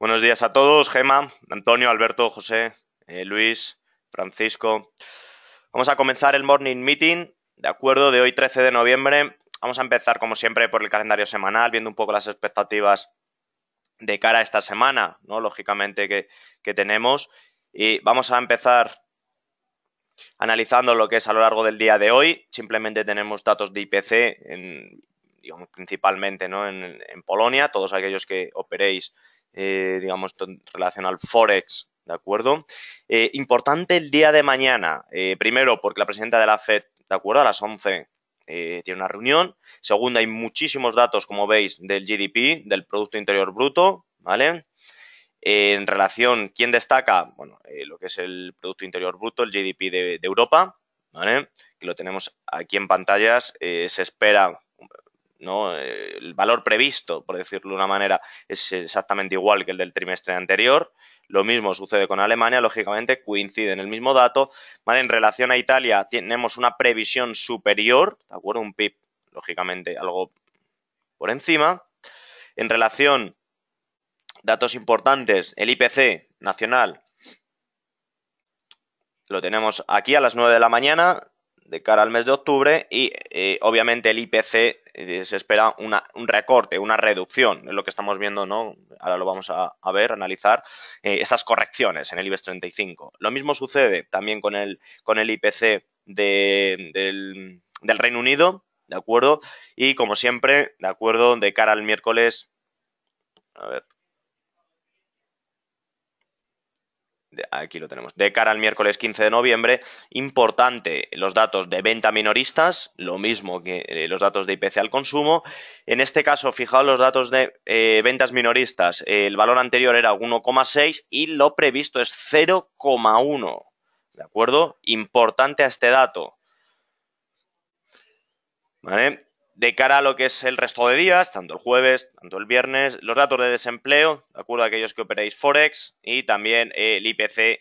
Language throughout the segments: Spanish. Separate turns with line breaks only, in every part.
Buenos días a todos, Gema, Antonio, Alberto, José, Luis, Francisco. Vamos a comenzar el morning meeting, de acuerdo, de hoy 13 de noviembre. Vamos a empezar, como siempre, por el calendario semanal, viendo un poco las expectativas de cara a esta semana, ¿no? Lógicamente que tenemos. Y vamos a empezar analizando lo que es a lo largo del día de hoy. Simplemente tenemos datos de IPC, digamos, principalmente, ¿no? en Polonia, todos aquellos que operéis, digamos, en relación al Forex, ¿de acuerdo? Importante el día de mañana, primero porque la presidenta de la FED, ¿de acuerdo? A las 11 tiene una reunión. Segundo, hay muchísimos datos, como veis, del GDP, del Producto Interior Bruto, ¿vale? En relación, ¿quién destaca? Bueno, lo que es el Producto Interior Bruto, el GDP de Europa, ¿vale? Que lo tenemos aquí en pantallas. Se espera, ¿no? El valor previsto, por decirlo de una manera, es exactamente igual que el del trimestre anterior. Lo mismo sucede con Alemania, lógicamente coincide en el mismo dato. ¿Vale? En relación a Italia tenemos una previsión superior, ¿de acuerdo? Un PIB, lógicamente, algo por encima. En relación, datos importantes, el IPC nacional lo tenemos aquí a las 9 de la mañana de cara al mes de octubre y obviamente el IPC se espera un recorte, una reducción, es lo que estamos viendo, ¿no? Ahora lo vamos a ver, analizar, estas correcciones en el IBEX 35. Lo mismo sucede también con el IPC del Reino Unido, ¿de acuerdo? Y como siempre, ¿de acuerdo? De cara al miércoles, a ver, aquí lo tenemos. De cara al miércoles 15 de noviembre, importante los datos de venta minoristas, lo mismo que los datos de IPC al consumo. En este caso, fijaos los datos de ventas minoristas. El valor anterior era 1,6 y lo previsto es 0,1. ¿De acuerdo? Importante a este dato. ¿Vale? De cara a lo que es el resto de días, tanto el jueves, tanto el viernes, los datos de desempleo, de acuerdo a aquellos que operéis Forex, y también el IPC,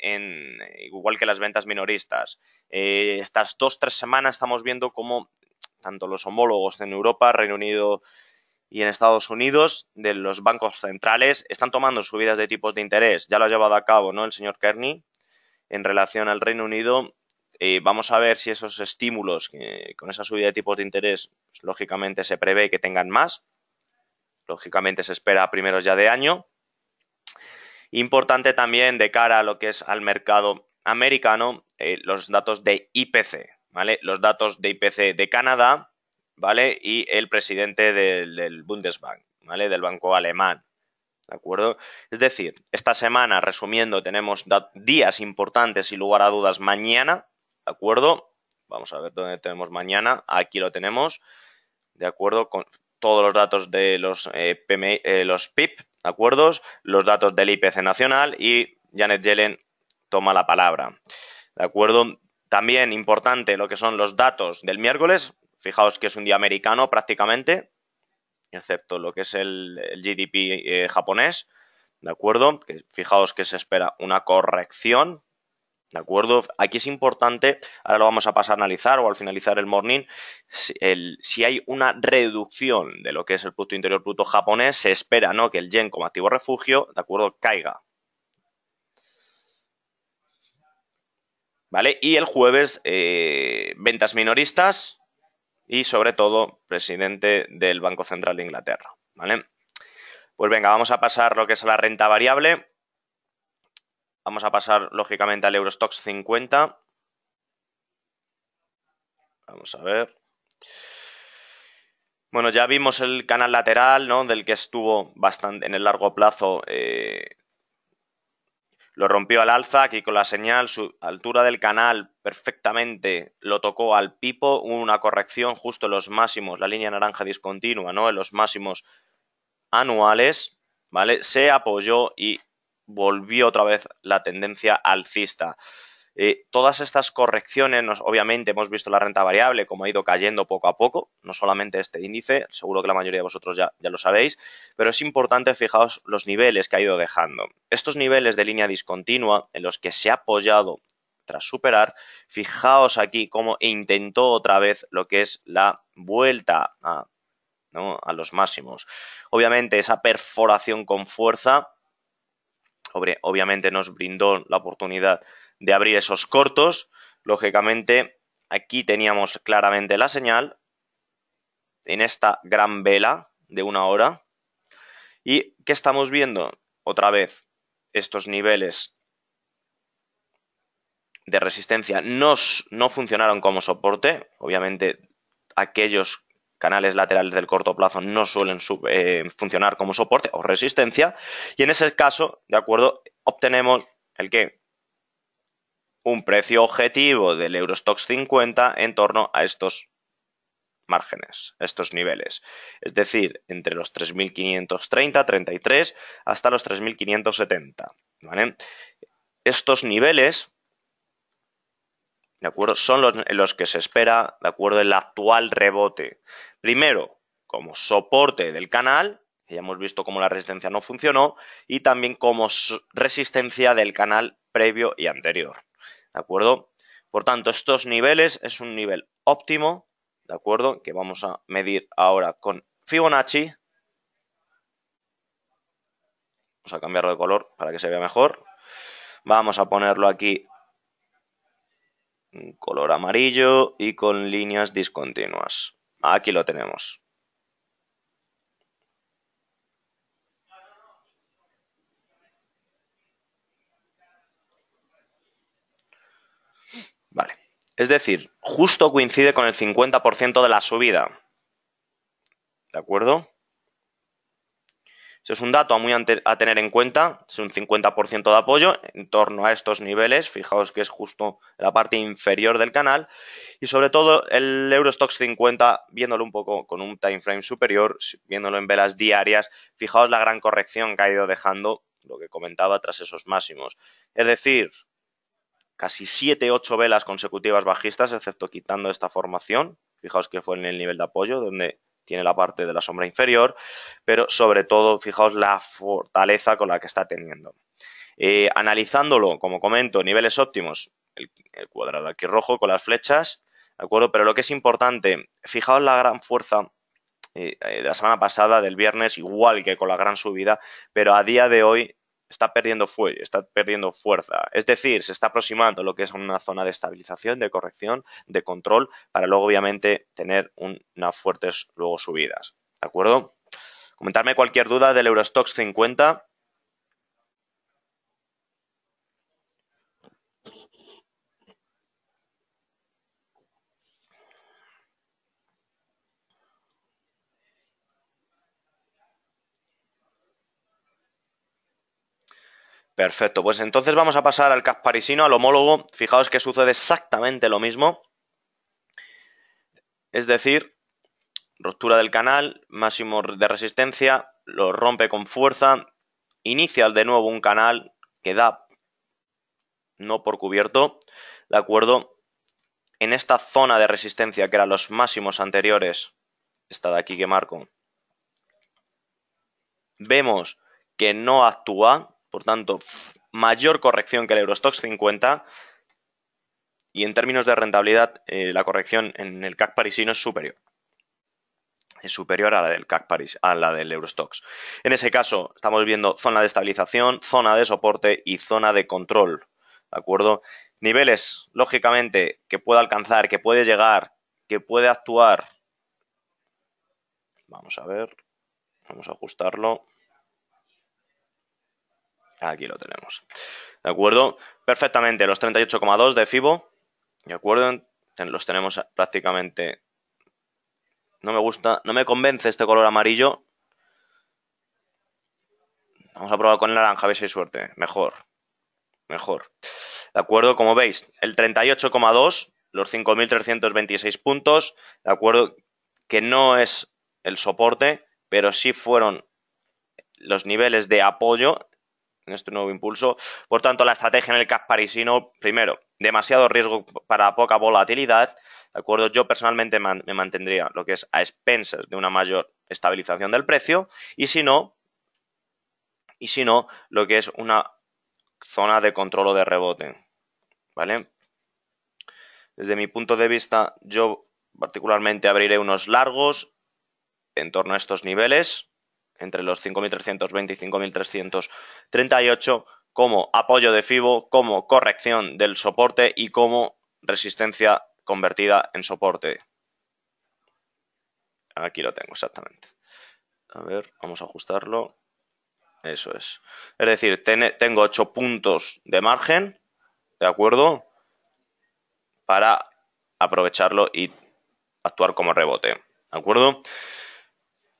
igual que las ventas minoristas. Estas 2-3 semanas estamos viendo cómo tanto los homólogos en Europa, Reino Unido y en Estados Unidos, de los bancos centrales, están tomando subidas de tipos de interés. Ya lo ha llevado a cabo, ¿no? El señor Kearney en relación al Reino Unido. Vamos a ver si esos estímulos, con esa subida de tipos de interés, pues, lógicamente se prevé que tengan más. Lógicamente se espera a primeros ya de año. Importante también de cara a lo que es al mercado americano, los datos de IPC, ¿vale? Los datos de IPC de Canadá, ¿vale? Y el presidente del Bundesbank, ¿vale? Del banco alemán. ¿De acuerdo? Es decir, esta semana, resumiendo, tenemos días importantes y lugar a dudas mañana, ¿de acuerdo? Vamos a ver dónde tenemos mañana. Aquí lo tenemos, ¿de acuerdo? Con todos los datos de los, los PIB, ¿de acuerdo? Los datos del IPC nacional y Janet Yellen toma la palabra, ¿de acuerdo? También importante lo que son los datos del miércoles. Fijaos que es un día americano prácticamente, excepto lo que es el GDP japonés, ¿de acuerdo? Que fijaos que se espera una corrección, ¿de acuerdo? Aquí es importante, ahora lo vamos a pasar a analizar o al finalizar el morning, si hay una reducción de lo que es el Producto Interior Bruto japonés, se espera, ¿no? Que el yen como activo refugio, ¿de acuerdo? Caiga, ¿vale? Y el jueves, ventas minoristas y sobre todo, presidente del Banco Central de Inglaterra, ¿vale? Pues venga, vamos a pasar lo que es a la renta variable. Vamos a pasar, lógicamente, al Eurostoxx 50. Vamos a ver. Bueno, ya vimos el canal lateral, ¿no? Del que estuvo bastante en el largo plazo. Lo rompió al alza, aquí con la señal, su altura del canal perfectamente lo tocó al pipo, hubo una corrección justo en los máximos, la línea naranja discontinua, ¿no? En los máximos anuales, ¿vale? Se apoyó y volvió otra vez la tendencia alcista. Todas estas correcciones, obviamente hemos visto la renta variable como ha ido cayendo poco a poco, no solamente este índice, seguro que la mayoría de vosotros ya lo sabéis, pero es importante fijaos los niveles que ha ido dejando. Estos niveles de línea discontinua en los que se ha apoyado tras superar, fijaos aquí cómo intentó otra vez lo que es la vuelta a, ¿no? a los máximos. Obviamente esa perforación con fuerza obviamente nos brindó la oportunidad de abrir esos cortos. Lógicamente, aquí teníamos claramente la señal en esta gran vela de 1 hora. ¿Y qué estamos viendo? Otra vez, estos niveles de resistencia no funcionaron como soporte. Obviamente, aquellos canales laterales del corto plazo no suelen funcionar como soporte o resistencia. Y en ese caso, de acuerdo, obtenemos el qué, un precio objetivo del Eurostoxx 50 en torno a estos márgenes, estos niveles. Es decir, entre los 3.530, 33 hasta los 3.570. ¿Vale? Estos niveles, ¿de acuerdo?, son los que se espera, ¿de acuerdo?, el actual rebote. Primero, como soporte del canal, que ya hemos visto cómo la resistencia no funcionó, y también como resistencia del canal previo y anterior. ¿De acuerdo? Por tanto, estos niveles es un nivel óptimo, ¿de acuerdo?, que vamos a medir ahora con Fibonacci. Vamos a cambiarlo de color para que se vea mejor. Vamos a ponerlo aquí en color amarillo y con líneas discontinuas. Aquí lo tenemos. Vale. Es decir, justo coincide con el 50% de la subida. ¿De acuerdo? Eso es un dato a tener en cuenta. Es un 50% de apoyo en torno a estos niveles. Fijaos que es justo la parte inferior del canal. Y sobre todo el Eurostoxx 50, viéndolo un poco con un time frame superior, viéndolo en velas diarias, fijaos la gran corrección que ha ido dejando, lo que comentaba, tras esos máximos. Es decir, casi 7-8 velas consecutivas bajistas, excepto quitando esta formación. Fijaos que fue en el nivel de apoyo, donde tiene la parte de la sombra inferior, pero sobre todo, fijaos la fortaleza con la que está teniendo. Analizándolo, como comento, niveles óptimos, el cuadrado aquí rojo con las flechas, ¿de acuerdo? Pero lo que es importante, fijaos la gran fuerza de la semana pasada, del viernes, igual que con la gran subida, pero a día de hoy está perdiendo fuerza. Es decir, se está aproximando lo que es una zona de estabilización, de corrección, de control, para luego obviamente tener unas fuertes luego subidas. ¿De acuerdo? Comentarme cualquier duda del Eurostoxx 50. Perfecto, pues entonces vamos a pasar al CAC parisino, al homólogo. Fijaos que sucede exactamente lo mismo. Es decir, ruptura del canal, máximo de resistencia, lo rompe con fuerza, inicia de nuevo un canal que da no por cubierto, ¿de acuerdo? En esta zona de resistencia que eran los máximos anteriores, esta de aquí que marco, vemos que no actúa, por tanto, mayor corrección que el Eurostoxx 50, y en términos de rentabilidad, la corrección en el CAC parisino es superior. Es superior a la del CAC Paris, a la del Eurostoxx. En ese caso, estamos viendo zona de estabilización, zona de soporte y zona de control. ¿De acuerdo? Niveles, lógicamente, que puede alcanzar, que puede llegar, que puede actuar. Vamos a ver. Vamos a ajustarlo. Aquí lo tenemos. ¿De acuerdo? Perfectamente, los 38,2 de FIBO. ¿De acuerdo? Los tenemos prácticamente. No me gusta, no me convence este color amarillo. Vamos a probar con el naranja, a ver si hay suerte. Mejor. ¿De acuerdo? Como veis, el 38,2, los 5.326 puntos, ¿de acuerdo? Que no es el soporte, pero sí fueron los niveles de apoyo en este nuevo impulso. Por tanto, la estrategia en el CAC parisino, primero, demasiado riesgo para poca volatilidad, ¿de acuerdo? Yo personalmente me mantendría lo que es a expensas de una mayor estabilización del precio, y si no, lo que es una zona de control o de rebote, ¿vale? Desde mi punto de vista, yo particularmente abriré unos largos en torno a estos niveles, entre los 5.320 y 5.338, como apoyo de FIBO, como corrección del soporte y como resistencia convertida en soporte. Aquí lo tengo exactamente. A ver, vamos a ajustarlo. Eso es. Es decir, tengo 8 puntos de margen, ¿de acuerdo? Para aprovecharlo y actuar como rebote, ¿de acuerdo?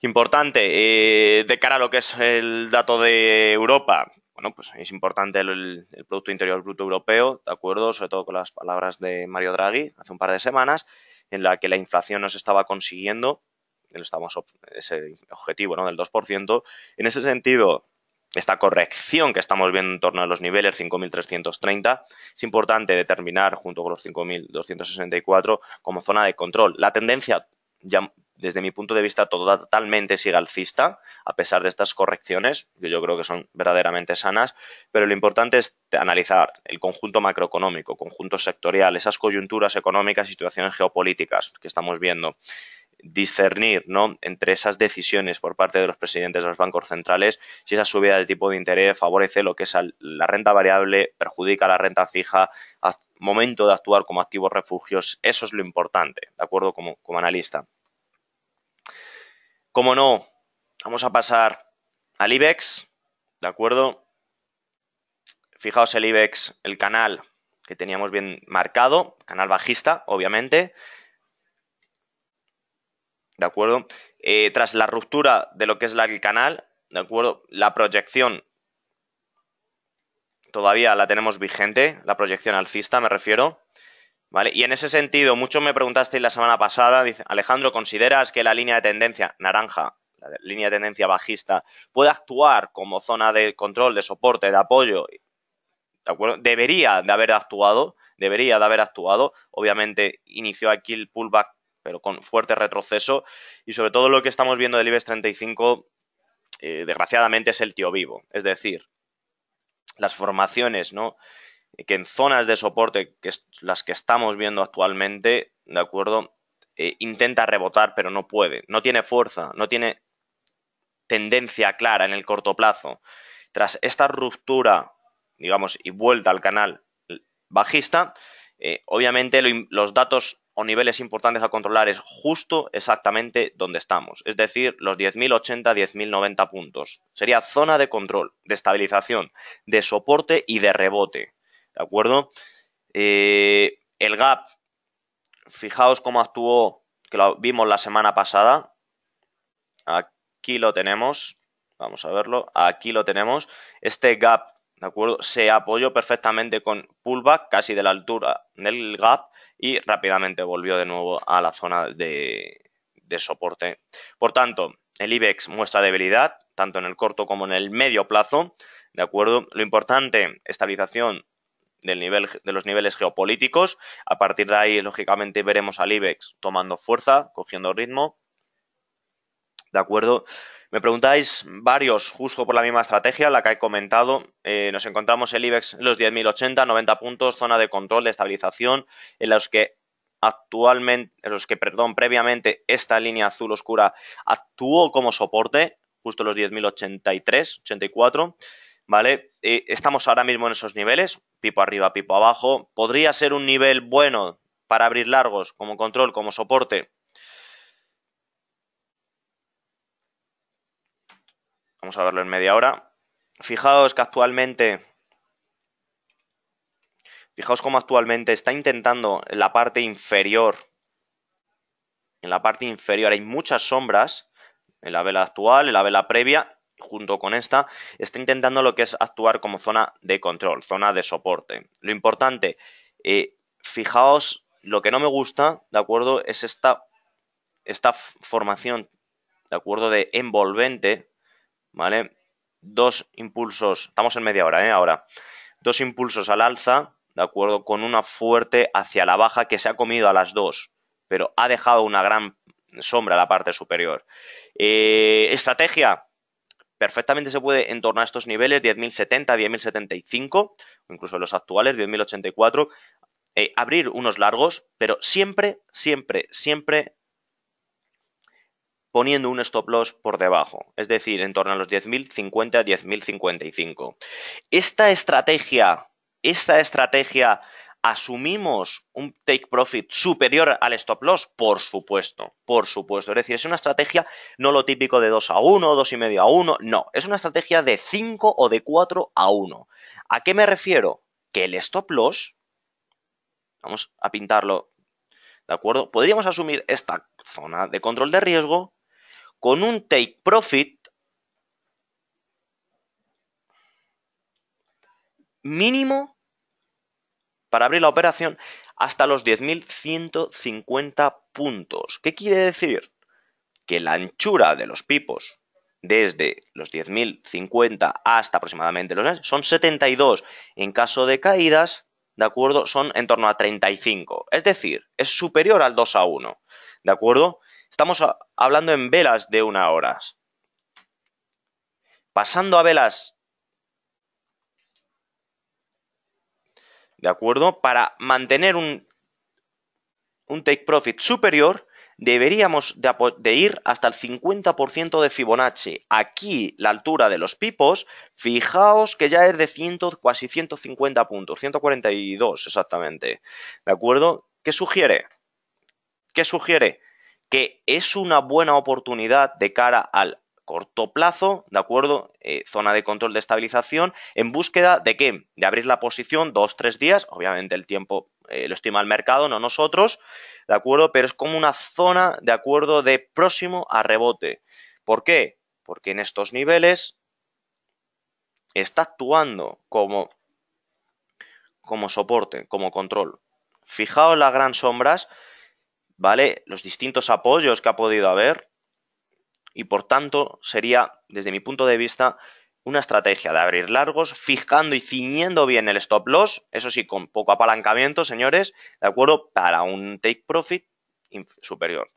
Importante, de cara a lo que es el dato de Europa, bueno, pues es importante el Producto Interior Bruto Europeo, ¿de acuerdo? Sobre todo con las palabras de Mario Draghi hace un par de semanas, en la que la inflación no se estaba consiguiendo, ese objetivo, ¿no?, del 2%. En ese sentido, esta corrección que estamos viendo en torno a los niveles 5.330, es importante determinar, junto con los 5.264, como zona de control. La tendencia, ya desde mi punto de vista, totalmente sigue alcista, a pesar de estas correcciones, que yo creo que son verdaderamente sanas, pero lo importante es analizar el conjunto macroeconómico, conjunto sectorial, esas coyunturas económicas y situaciones geopolíticas que estamos viendo, discernir, ¿no?, entre esas decisiones por parte de los presidentes de los bancos centrales, si esa subida de tipo de interés favorece lo que es la renta variable, perjudica la renta fija, momento de actuar como activos refugios. Eso es lo importante, ¿de acuerdo?, como analista. Como no, vamos a pasar al IBEX, ¿de acuerdo? Fijaos el IBEX, el canal que teníamos bien marcado, canal bajista, obviamente, ¿de acuerdo? Tras la ruptura de lo que es el canal, ¿de acuerdo?, la proyección todavía la tenemos vigente, la proyección alcista me refiero, ¿vale? Y en ese sentido, muchos me preguntasteis la semana pasada, dice, Alejandro, ¿consideras que la línea de tendencia naranja, la línea de tendencia bajista, puede actuar como zona de control, de soporte, de apoyo? ¿De acuerdo? Debería de haber actuado, obviamente inició aquí el pullback, pero con fuerte retroceso, y sobre todo lo que estamos viendo del IBEX 35, desgraciadamente, es el tío vivo, es decir, las formaciones, ¿no?, que en zonas de soporte, que es las que estamos viendo actualmente, ¿de acuerdo?, intenta rebotar, pero no puede, no tiene fuerza, no tiene tendencia clara en el corto plazo. Tras esta ruptura, digamos, y vuelta al canal bajista, obviamente los datos o niveles importantes a controlar es justo exactamente donde estamos, es decir, los 10.080, 10.090 puntos. Sería zona de control, de estabilización, de soporte y de rebote, ¿de acuerdo? El gap, fijaos cómo actuó, que lo vimos la semana pasada. Aquí lo tenemos, vamos a verlo, aquí lo tenemos. Este gap, ¿de acuerdo?, se apoyó perfectamente con pullback, casi de la altura del gap, y rápidamente volvió de nuevo a la zona de soporte. Por tanto, el IBEX muestra debilidad, tanto en el corto como en el medio plazo, ¿de acuerdo? Lo importante, estabilización de los niveles geopolíticos. A partir de ahí, lógicamente, veremos al IBEX tomando fuerza, cogiendo ritmo, ¿de acuerdo? Me preguntáis varios justo por la misma estrategia, la que he comentado. Nos encontramos el IBEX en los 10.080, 90 puntos, zona de control, de estabilización, en los que previamente esta línea azul oscura actuó como soporte, justo los 10.083, 84, ¿vale? Estamos ahora mismo en esos niveles, pipo arriba, pipo abajo. ¿Podría ser un nivel bueno para abrir largos como control, como soporte? Vamos a verlo en media hora. Fijaos cómo actualmente está intentando en la parte inferior. En la parte inferior hay muchas sombras. En la vela actual, en la vela previa, junto con esta, está intentando lo que es actuar como zona de control, zona de soporte. Lo importante, fijaos, lo que no me gusta, ¿de acuerdo?, es esta formación, ¿de acuerdo?, de envolvente, ¿vale? Dos impulsos, estamos en media hora, ahora, dos impulsos al alza, ¿de acuerdo?, con una fuerte hacia la baja que se ha comido a las dos, pero ha dejado una gran sombra a la parte superior. Estrategia, perfectamente se puede entornar a estos niveles, 10.070, 10.075, o incluso los actuales, 10.084, abrir unos largos, pero siempre, siempre, siempre poniendo un stop loss por debajo, es decir, en torno a los 10.050 a 10.055. Esta estrategia, ¿asumimos un take profit superior al stop loss? Por supuesto, por supuesto. Es decir, es una estrategia no lo típico de 2 a 1, 2,5 a 1, no, es una estrategia de 5 o de 4 a 1. ¿A qué me refiero? Que el stop loss, vamos a pintarlo, ¿de acuerdo? Podríamos asumir esta zona de control de riesgo con un take profit mínimo para abrir la operación hasta los 10.150 puntos. ¿Qué quiere decir? Que la anchura de los pipos desde los 10.050 hasta aproximadamente los son 72. En caso de caídas, ¿de acuerdo? Son en torno a 35. Es decir, es superior al 2 a 1. ¿De acuerdo? Estamos hablando en velas de 1 hora. Pasando a velas, ¿de acuerdo? Para mantener un take profit superior, deberíamos de ir hasta el 50% de Fibonacci. Aquí la altura de los pipos, fijaos que ya es de casi 150 puntos, 142 exactamente. ¿De acuerdo? ¿Qué sugiere? ¿Qué sugiere? Que es una buena oportunidad de cara al corto plazo, ¿de acuerdo? Zona de control de estabilización, en búsqueda de ¿qué? De abrir la posición 2-3 días, obviamente el tiempo lo estima el mercado, no nosotros, ¿de acuerdo? Pero es como una zona, ¿de acuerdo? De próximo a rebote. ¿Por qué? Porque en estos niveles está actuando como soporte, como control. Fijaos las gran sombras, ¿vale? Los distintos apoyos que ha podido haber, y por tanto sería, desde mi punto de vista, una estrategia de abrir largos, fijando y ciñendo bien el stop loss, eso sí, con poco apalancamiento, señores, ¿de acuerdo? Para un take profit superior.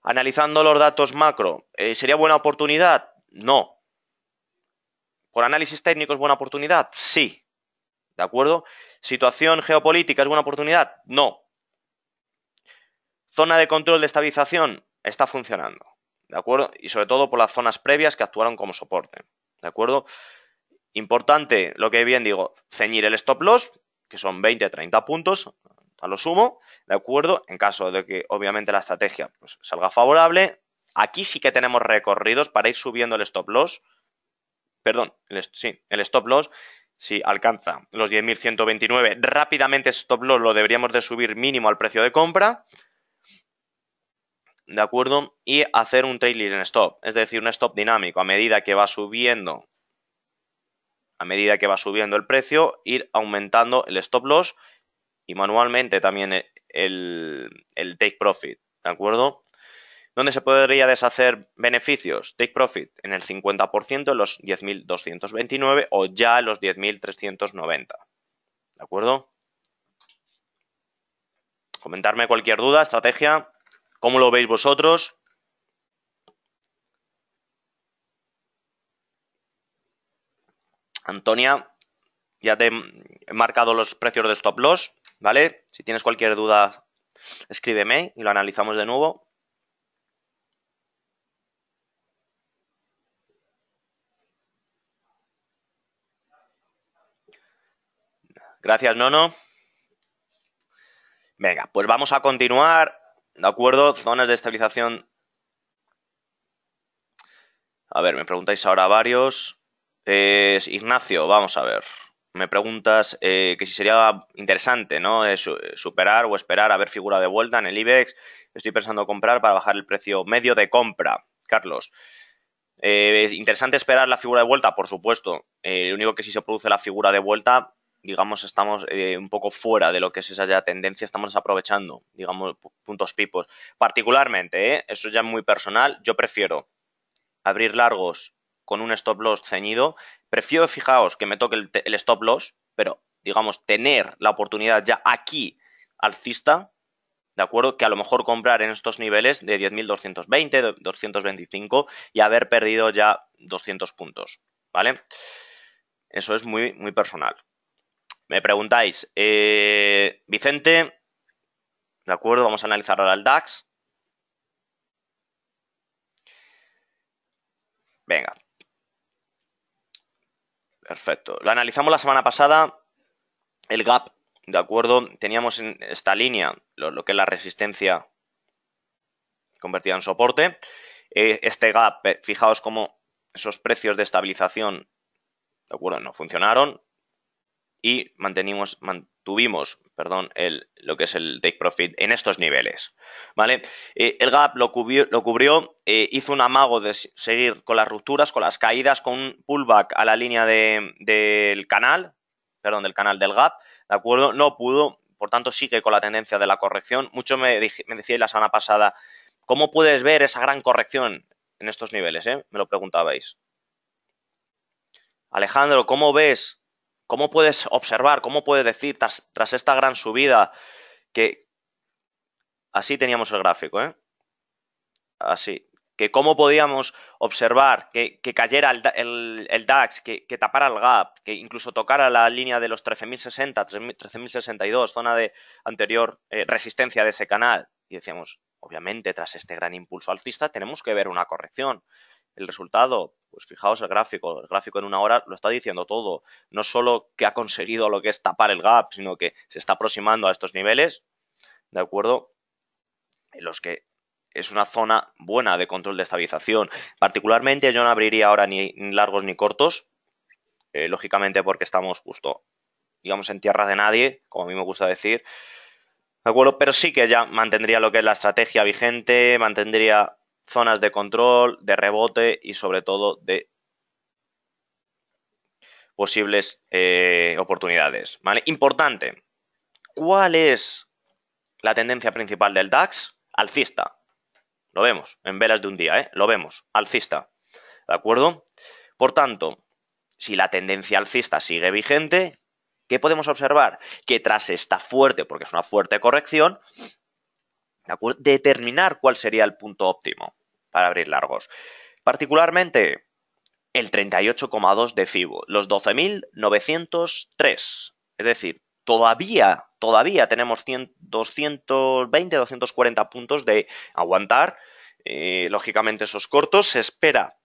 Analizando los datos macro, ¿sería buena oportunidad? No. ¿Por análisis técnico es buena oportunidad? Sí. ¿De acuerdo? ¿Situación geopolítica es buena oportunidad? No. ¿Zona de control de estabilización? Está funcionando. ¿De acuerdo? Y sobre todo por las zonas previas que actuaron como soporte. ¿De acuerdo? Importante, lo que bien digo, ceñir el stop loss, que son 20-30 puntos a lo sumo, ¿de acuerdo? En caso de que obviamente la estrategia pues, salga favorable. Aquí sí que tenemos recorridos para ir subiendo el stop loss. Perdón, el stop loss, si alcanza los 10.129, rápidamente ese stop loss lo deberíamos de subir mínimo al precio de compra. ¿De acuerdo? Y hacer un trailing stop, es decir, un stop dinámico a medida que va subiendo el precio, ir aumentando el stop loss y manualmente también el take profit, ¿de acuerdo? ¿Dónde se podría deshacer beneficios? Take profit en el 50% en los 10.229 o ya en los 10.390, ¿de acuerdo? Comentarme cualquier duda, estrategia, ¿cómo lo veis vosotros? Antonia, ya te he marcado los precios de stop loss, ¿vale? Si tienes cualquier duda, escríbeme y lo analizamos de nuevo. Gracias, Nono. Venga, pues vamos a continuar, ¿de acuerdo? Zonas de estabilización. A ver, me preguntáis ahora varios. Ignacio, vamos a ver. Me preguntas que si sería interesante, ¿no? Superar o esperar a ver figura de vuelta en el IBEX. Estoy pensando comprar para bajar el precio medio de compra. Carlos, ¿es interesante esperar la figura de vuelta? Por supuesto. Lo único que si se produce la figura de vuelta, digamos, estamos un poco fuera de lo que es esa ya tendencia, estamos desaprovechando, digamos, puntos pipos. Particularmente, eso ya es muy personal, yo prefiero abrir largos con un stop loss ceñido. Prefiero, fijaos, que me toque el stop loss, pero, digamos, tener la oportunidad ya aquí alcista, ¿de acuerdo? Que a lo mejor comprar en estos niveles de 10.220, 225 y haber perdido ya 200 puntos, ¿vale? Eso es muy, muy personal. Me preguntáis, Vicente, ¿de acuerdo? Vamos a analizar ahora el DAX. Venga. Perfecto. Lo analizamos la semana pasada, el gap, ¿de acuerdo? Teníamos en esta línea lo que es la resistencia convertida en soporte. Este gap, fijaos cómo esos precios de estabilización, ¿de acuerdo? No funcionaron y mantuvimos, perdón, lo que es el take profit en estos niveles, ¿vale? El gap lo cubrió, hizo un amago de seguir con las rupturas, con las caídas, con un pullback a la línea del canal, perdón, del canal del gap, ¿de acuerdo? No pudo, por tanto sigue con la tendencia de la corrección. Mucho me decíais la semana pasada, ¿cómo puedes ver esa gran corrección en estos niveles? Me lo preguntabais. Alejandro, ¿cómo ves? ¿Cómo puedes observar? ¿Cómo puedes decir tras esta gran subida que así teníamos el gráfico, así, que cómo podíamos observar que cayera el DAX, que tapara el gap, que incluso tocara la línea de los 13.060, 13.062, zona de anterior resistencia de ese canal? Y decíamos, obviamente, tras este gran impulso alcista tenemos que ver una corrección. El resultado, pues fijaos el gráfico en una hora lo está diciendo todo. No solo que ha conseguido lo que es tapar el gap, sino que se está aproximando a estos niveles, ¿de acuerdo? En los que es una zona buena de control de estabilización. Particularmente yo no abriría ahora ni largos ni cortos, lógicamente porque estamos justo, digamos, en tierra de nadie, como a mí me gusta decir, ¿de acuerdo? Pero sí que ya mantendría lo que es la estrategia vigente, mantendría zonas de control, de rebote y sobre todo de posibles oportunidades, ¿vale? Importante, ¿cuál es la tendencia principal del DAX? Alcista. Lo vemos en velas de un día, lo vemos, alcista, ¿de acuerdo? Por tanto, si la tendencia alcista sigue vigente, ¿qué podemos observar? Que tras esta fuerte, porque es una fuerte corrección, ¿de acuerdo?, determinar cuál sería el punto óptimo para abrir largos. Particularmente el 38,2 de FIBO, los 12.903. Es decir, todavía tenemos 220, 240 puntos de aguantar. Lógicamente esos cortos. Se espera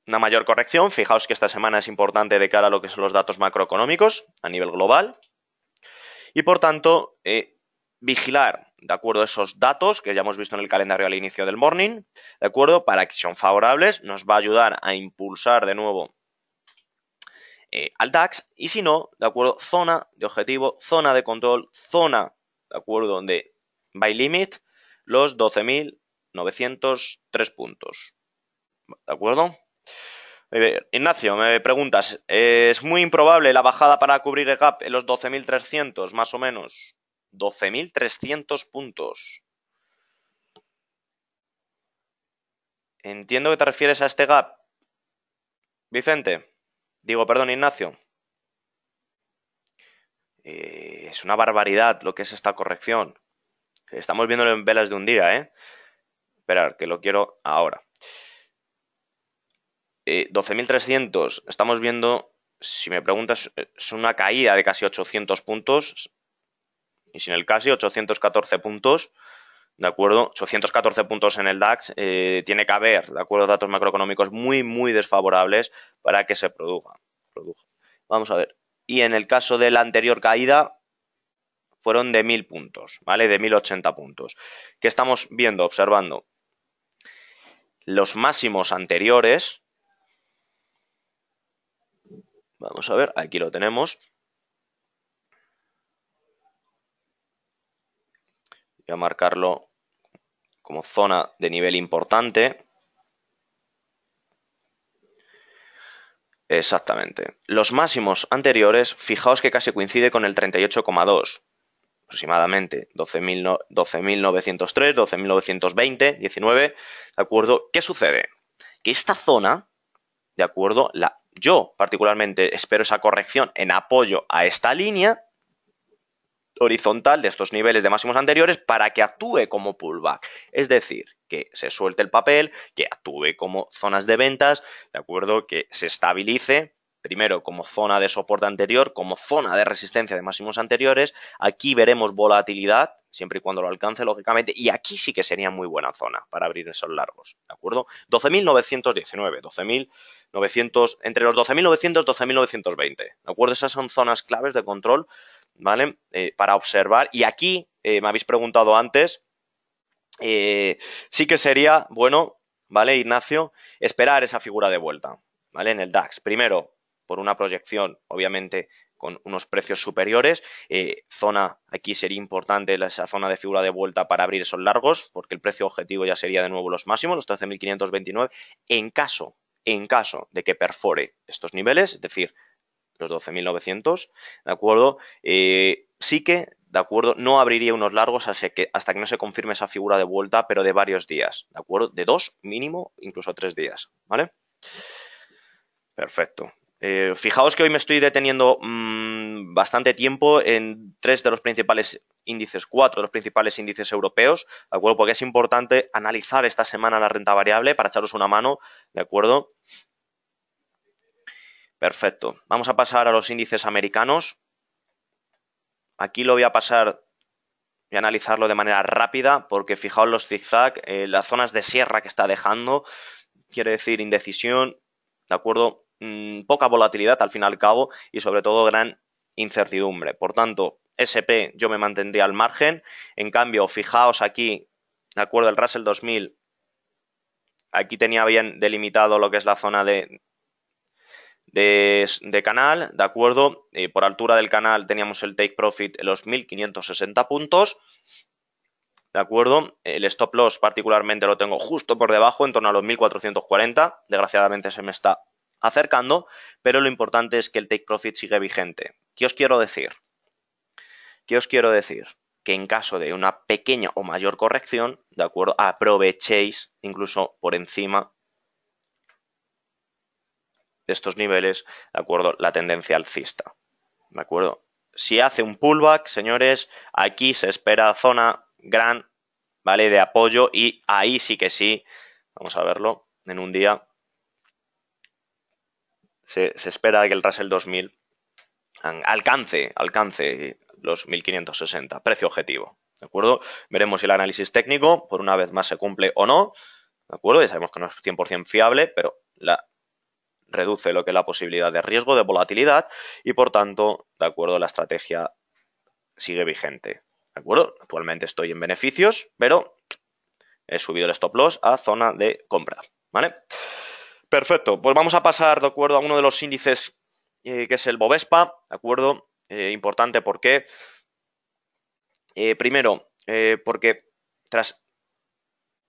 una mayor corrección. Fijaos que esta semana es importante de cara a lo que son los datos macroeconómicos a nivel global. Y por tanto, vigilar, ¿de acuerdo?, esos datos que ya hemos visto en el calendario al inicio del morning, ¿de acuerdo? Para que son favorables, nos va a ayudar a impulsar de nuevo al DAX, y si no, ¿de acuerdo?, zona de objetivo, zona de control, zona, ¿de acuerdo?, de buy limit, los 12.903 puntos, ¿de acuerdo? Ignacio, me preguntas, ¿es muy improbable la bajada para cubrir el gap en los 12.300, más o menos? 12.300 puntos. Entiendo que te refieres a este gap, Vicente. Digo, perdón, Ignacio. Es una barbaridad lo que es esta corrección. Estamos viéndolo en velas de un día, Esperar, que lo quiero ahora. 12.300, estamos viendo, si me preguntas, es una caída de casi 800 puntos, y sin el casi 814 puntos, ¿de acuerdo? 814 puntos en el DAX, tiene que haber, ¿de acuerdo?, datos macroeconómicos muy, muy desfavorables para que se produzca. Vamos a ver. Y en el caso de la anterior caída, fueron de 1.000 puntos, ¿vale? De 1.080 puntos. ¿Qué estamos viendo, observando? Los máximos anteriores. Vamos a ver, aquí lo tenemos. Voy a marcarlo como zona de nivel importante. Exactamente. Los máximos anteriores, fijaos que casi coincide con el 38,2. Aproximadamente 12.903, 12.920, 19, ¿de acuerdo? ¿Qué sucede? Que esta zona, ¿de acuerdo?, yo particularmente espero esa corrección en apoyo a esta línea horizontal de estos niveles de máximos anteriores para que actúe como pullback. Es decir, que se suelte el papel, que actúe como zonas de ventas, ¿de acuerdo?, que se estabilice primero como zona de soporte anterior, como zona de resistencia de máximos anteriores. Aquí veremos volatilidad, siempre y cuando lo alcance, lógicamente, y aquí sí que sería muy buena zona para abrir esos largos, ¿de acuerdo? 12.919, 12.900, entre los 12.900 y 12.920, ¿de acuerdo? Esas son zonas claves de control, ¿vale? Para observar, y aquí me habéis preguntado antes, sí que sería bueno, ¿vale, Ignacio? Esperar esa figura de vuelta, ¿vale? En el DAX. Primero, por una proyección, obviamente, con unos precios superiores. Zona, aquí sería importante esa zona de figura de vuelta para abrir esos largos, porque el precio objetivo ya sería de nuevo los máximos, los 13.529. En caso de que perfore estos niveles, es decir, los 12.900, ¿de acuerdo? Sí que, ¿de acuerdo? No abriría unos largos hasta que no se confirme esa figura de vuelta, pero de varios días, ¿de acuerdo? De 2 mínimo, incluso 3 días, ¿vale? Perfecto. Fijaos que hoy me estoy deteniendo bastante tiempo en 3 de los principales índices, 4 de los principales índices europeos, ¿de acuerdo? Porque es importante analizar esta semana la renta variable para echaros una mano, ¿de acuerdo? Perfecto. Vamos a pasar a los índices americanos. Aquí lo voy a pasar y analizarlo de manera rápida porque fijaos los zigzag, las zonas de sierra que está dejando, quiere decir indecisión, ¿de acuerdo? Poca volatilidad al fin y al cabo y sobre todo gran incertidumbre. Por tanto, SP yo me mantendría al margen. En cambio, fijaos aquí, ¿de acuerdo? El Russell 2000, aquí tenía bien delimitado lo que es la zona de canal, ¿de acuerdo? Por altura del canal teníamos el take profit en los 1.560 puntos, ¿de acuerdo? El stop loss particularmente lo tengo justo por debajo, en torno a los 1.440. Desgraciadamente se me está acercando, pero lo importante es que el take profit sigue vigente. ¿Qué os quiero decir? ¿Qué os quiero decir? Que en caso de una pequeña o mayor corrección, ¿de acuerdo? Aprovechéis incluso por encima de estos niveles, ¿de acuerdo? La tendencia alcista, ¿de acuerdo? Si hace un pullback, señores, aquí se espera zona gran, ¿vale? De apoyo y ahí sí que sí, vamos a verlo en un día, se espera que el Russell 2000 alcance los 1.560, precio objetivo, ¿de acuerdo? Veremos si el análisis técnico, por una vez más, se cumple o no, ¿de acuerdo? Ya sabemos que no es 100% fiable, pero reduce lo que es la posibilidad de riesgo, de volatilidad, y por tanto, de acuerdo, la estrategia sigue vigente, ¿de acuerdo? Actualmente estoy en beneficios, pero he subido el stop loss a zona de compra, ¿vale? Perfecto, pues vamos a pasar, ¿de acuerdo?, a uno de los índices que es el Bovespa, ¿de acuerdo? Importante porque, primero, porque tras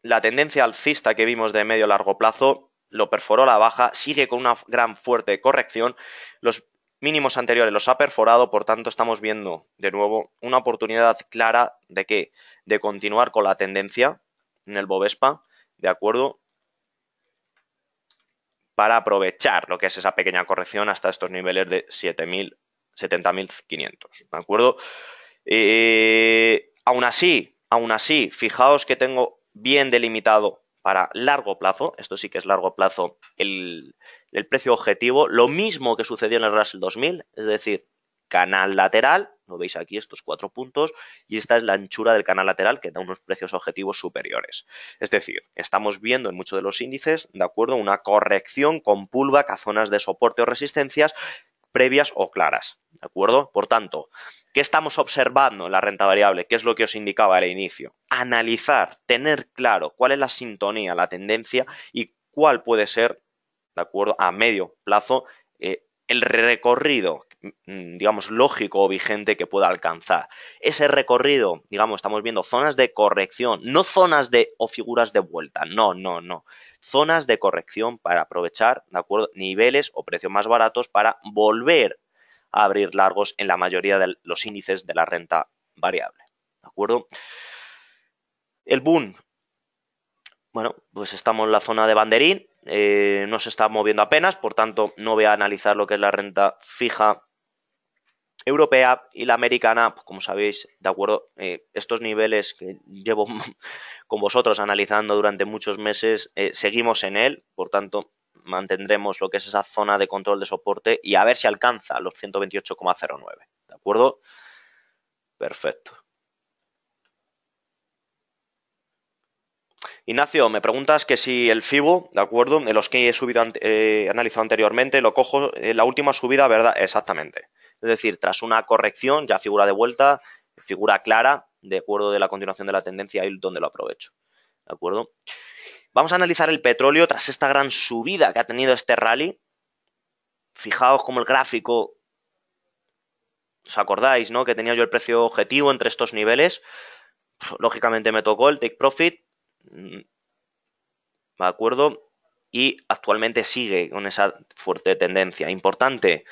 la tendencia alcista que vimos de medio a largo plazo, lo perforó a la baja, sigue con una gran fuerte corrección, los mínimos anteriores los ha perforado, por tanto estamos viendo de nuevo una oportunidad clara de ¿qué? De continuar con la tendencia en el Bovespa, ¿de acuerdo? Para aprovechar lo que es esa pequeña corrección hasta estos niveles de 7.000, 70.500, ¿de acuerdo? Aún así, fijaos que tengo bien delimitado para largo plazo, esto sí que es largo plazo, el precio objetivo, lo mismo que sucedió en el Russell 2000, es decir, canal lateral, lo veis aquí estos 4 puntos, y esta es la anchura del canal lateral que da unos precios objetivos superiores. Es decir, estamos viendo en muchos de los índices, de acuerdo, una corrección con pullback a zonas de soporte o resistencias previas o claras, ¿de acuerdo? Por tanto, ¿qué estamos observando en la renta variable? ¿Qué es lo que os indicaba al inicio? Analizar, tener claro cuál es la sintonía, la tendencia y cuál puede ser, ¿de acuerdo?, a medio plazo, el recorrido, digamos, lógico o vigente que pueda alcanzar. Ese recorrido, digamos, estamos viendo zonas de corrección, no zonas o figuras de vuelta, no. Zonas de corrección para aprovechar, ¿de acuerdo?, niveles o precios más baratos para volver a abrir largos en la mayoría de los índices de la renta variable, ¿de acuerdo? El boom, bueno, pues estamos en la zona de banderín, no se está moviendo apenas, por tanto no voy a analizar lo que es la renta fija europea y la americana, pues como sabéis, de acuerdo, estos niveles que llevo con vosotros analizando durante muchos meses, seguimos en él, por tanto mantendremos lo que es esa zona de control de soporte y a ver si alcanza los 128,09, ¿de acuerdo? Perfecto. Ignacio, me preguntas que si el FIBO, ¿de acuerdo? De los que he subido, analizado anteriormente, lo cojo en la última subida, ¿verdad? Exactamente. Es decir, tras una corrección, ya figura de vuelta, figura clara, de acuerdo de la continuación de la tendencia, ahí donde lo aprovecho. ¿De acuerdo? Vamos a analizar el petróleo tras esta gran subida que ha tenido este rally. Fijaos cómo el gráfico, ¿os acordáis, no? Que tenía yo el precio objetivo entre estos niveles. Lógicamente me tocó el take profit, ¿de acuerdo? Y actualmente sigue con esa fuerte tendencia. Importante,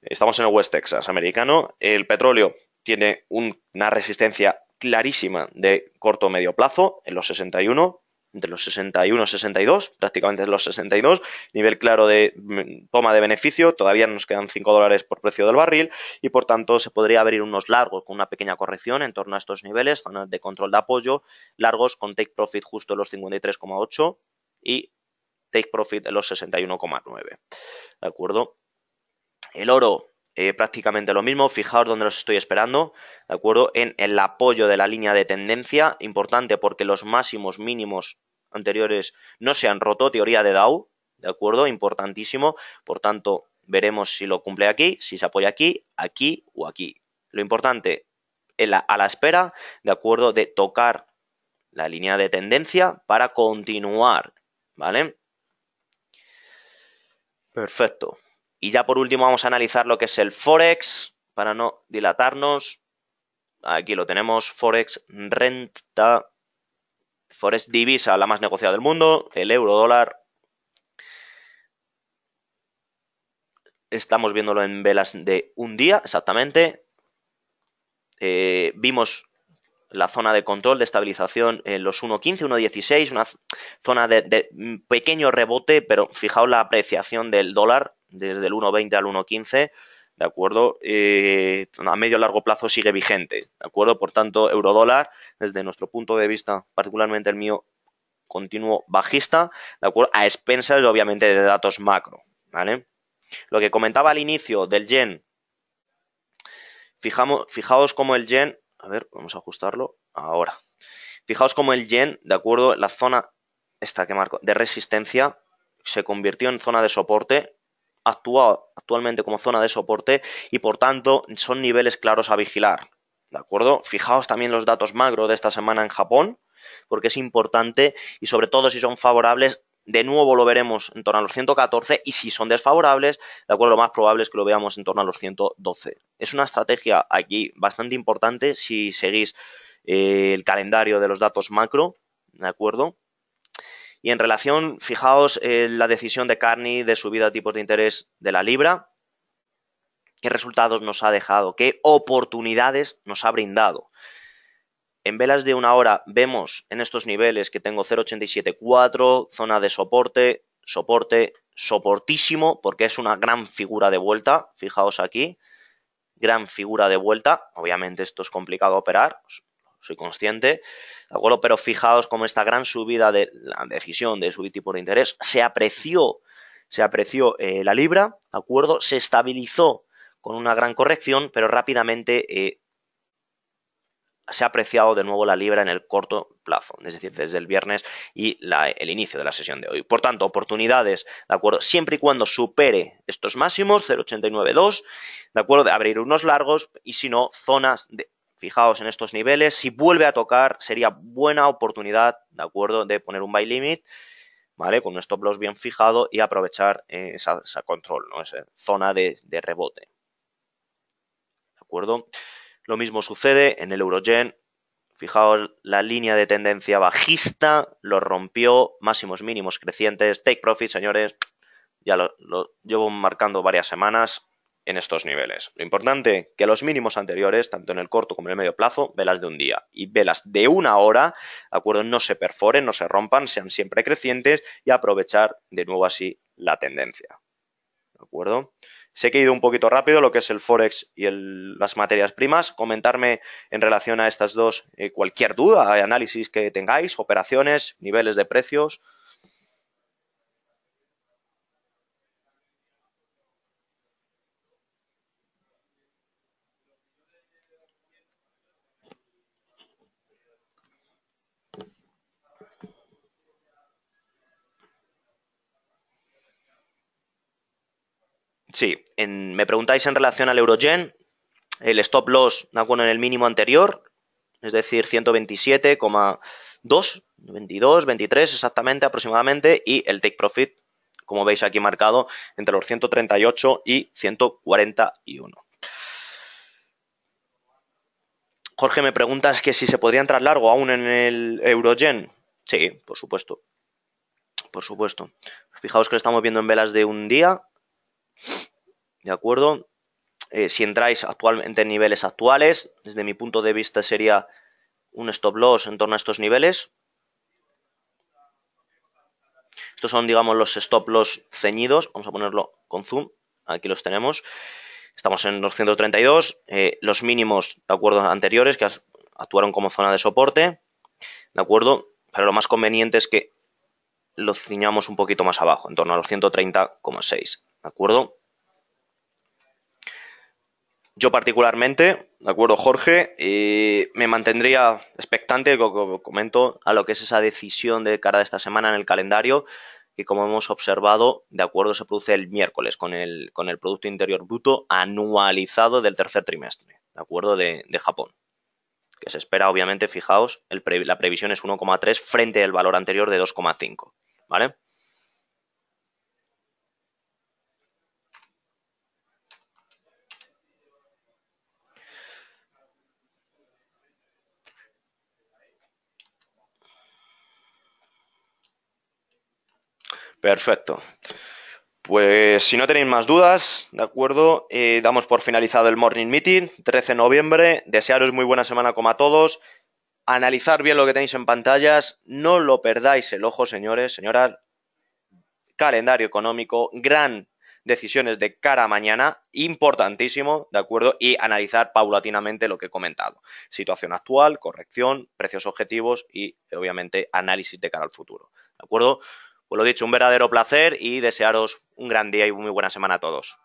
estamos en el West Texas americano, el petróleo tiene una resistencia clarísima de corto o medio plazo en los 61, entre los 61 y 62, prácticamente en los 62, nivel claro de toma de beneficio, todavía nos quedan $5 por precio del barril y por tanto se podría abrir unos largos con una pequeña corrección en torno a estos niveles, zonas de control de apoyo, largos con take profit justo en los 53,8 y take profit en los 61,9, ¿de acuerdo? El oro, prácticamente lo mismo, fijaos dónde los estoy esperando, ¿de acuerdo? En el apoyo de la línea de tendencia, importante porque los máximos mínimos anteriores no se han roto, teoría de Dow, ¿de acuerdo? Importantísimo, por tanto, veremos si lo cumple aquí, si se apoya aquí, aquí o aquí. Lo importante, a la espera, ¿de acuerdo? De tocar la línea de tendencia para continuar, ¿vale? Perfecto. Y ya por último vamos a analizar lo que es el Forex, para no dilatarnos. Aquí lo tenemos, Forex renta, Forex divisa, la más negociada del mundo, el euro dólar. Estamos viéndolo en velas de un día, exactamente. Vimos la zona de control de estabilización en los 1.15, 1.16, una zona de pequeño rebote, pero fijaos la apreciación del dólar desde el 1.20 al 1.15, ¿de acuerdo? A medio largo plazo sigue vigente, ¿de acuerdo? Por tanto, eurodólar, desde nuestro punto de vista, particularmente el mío, continuo bajista, ¿de acuerdo? A expensas, obviamente, de datos macro, ¿vale? Lo que comentaba al inicio del yen, fijaos cómo el yen, a ver, vamos a ajustarlo ahora. Fijaos cómo el yen, de acuerdo, la zona esta que marco de resistencia se convirtió en zona de soporte, actúa actualmente como zona de soporte y por tanto son niveles claros a vigilar, ¿de acuerdo? Fijaos también los datos macro de esta semana en Japón, porque es importante y sobre todo si son favorables, de nuevo lo veremos en torno a los 114 y si son desfavorables, de acuerdo, lo más probable es que lo veamos en torno a los 112. Es una estrategia aquí bastante importante si seguís el calendario de los datos macro, ¿de acuerdo? Y en relación, fijaos la decisión de Carney de subida de tipos de interés de la libra, qué resultados nos ha dejado, qué oportunidades nos ha brindado. En velas de una hora vemos en estos niveles que tengo 0,874, zona de soporte, soporte, soportísimo, porque es una gran figura de vuelta, fijaos aquí, gran figura de vuelta, obviamente esto es complicado operar, soy consciente, ¿de acuerdo? Pero fijaos cómo esta gran subida de la decisión de subir tipo de interés se apreció la libra, ¿de acuerdo? Se estabilizó con una gran corrección, pero rápidamente se ha apreciado de nuevo la libra en el corto plazo, es decir, desde el viernes y el inicio de la sesión de hoy. Por tanto, oportunidades, ¿de acuerdo? Siempre y cuando supere estos máximos, 0,892, ¿de acuerdo? De abrir unos largos y si no, zonas de, fijaos en estos niveles, si vuelve a tocar, sería buena oportunidad, ¿de acuerdo? De poner un buy limit, ¿vale? Con un stop loss bien fijado y aprovechar esa control, ¿no? Esa zona de rebote, ¿de acuerdo? Lo mismo sucede en el Eurogen. Fijaos la línea de tendencia bajista, lo rompió, máximos mínimos crecientes, take profit, señores, ya lo llevo marcando varias semanas en estos niveles. Lo importante, que los mínimos anteriores, tanto en el corto como en el medio plazo, velas de un día y velas de una hora, ¿de acuerdo? No se perforen, no se rompan, sean siempre crecientes y aprovechar de nuevo así la tendencia, ¿de acuerdo? Sé que he ido un poquito rápido lo que es el Forex y las materias primas. Comentarme en relación a estas dos cualquier duda, análisis que tengáis, operaciones, niveles de precios. Sí, me preguntáis en relación al Eurogen, el stop loss, ¿de acuerdo? En el mínimo anterior, es decir, 127,2, 22, 23 exactamente, aproximadamente, y el take profit, como veis aquí marcado, entre los 138 y 141. Jorge, me preguntas que si se podría entrar largo aún en el Eurogen. Sí, por supuesto. Por supuesto. Fijaos que lo estamos viendo en velas de un día. ¿De acuerdo? Si entráis actualmente en niveles actuales, desde mi punto de vista sería un stop loss en torno a estos niveles. Estos son, digamos, los stop loss ceñidos. Vamos a ponerlo con zoom. Aquí los tenemos. Estamos en los 132. Los mínimos, de acuerdo, anteriores que actuaron como zona de soporte. ¿De acuerdo? Pero lo más conveniente es que lo ciñamos un poquito más abajo, en torno a los 130,6. ¿De acuerdo? Yo particularmente, ¿de acuerdo, Jorge? Me mantendría expectante, como comento, a lo que es esa decisión de cara de esta semana en el calendario, que como hemos observado, de acuerdo, se produce el miércoles con el Producto Interior Bruto anualizado del tercer trimestre, ¿de acuerdo? De Japón, que se espera, obviamente, fijaos, la previsión es 1,3 frente al valor anterior de 2,5, ¿vale? Perfecto. Pues si no tenéis más dudas, ¿de acuerdo? Damos por finalizado el Morning Meeting, 13 de noviembre. Desearos muy buena semana como a todos. Analizar bien lo que tenéis en pantallas. No lo perdáis el ojo, señores, señoras. Calendario económico, gran decisiones de cara a mañana, importantísimo, ¿de acuerdo? Y analizar paulatinamente lo que he comentado. Situación actual, corrección, precios objetivos y, obviamente, análisis de cara al futuro, ¿de acuerdo? Pues lo dicho, un verdadero placer y desearos un gran día y muy buena semana a todos.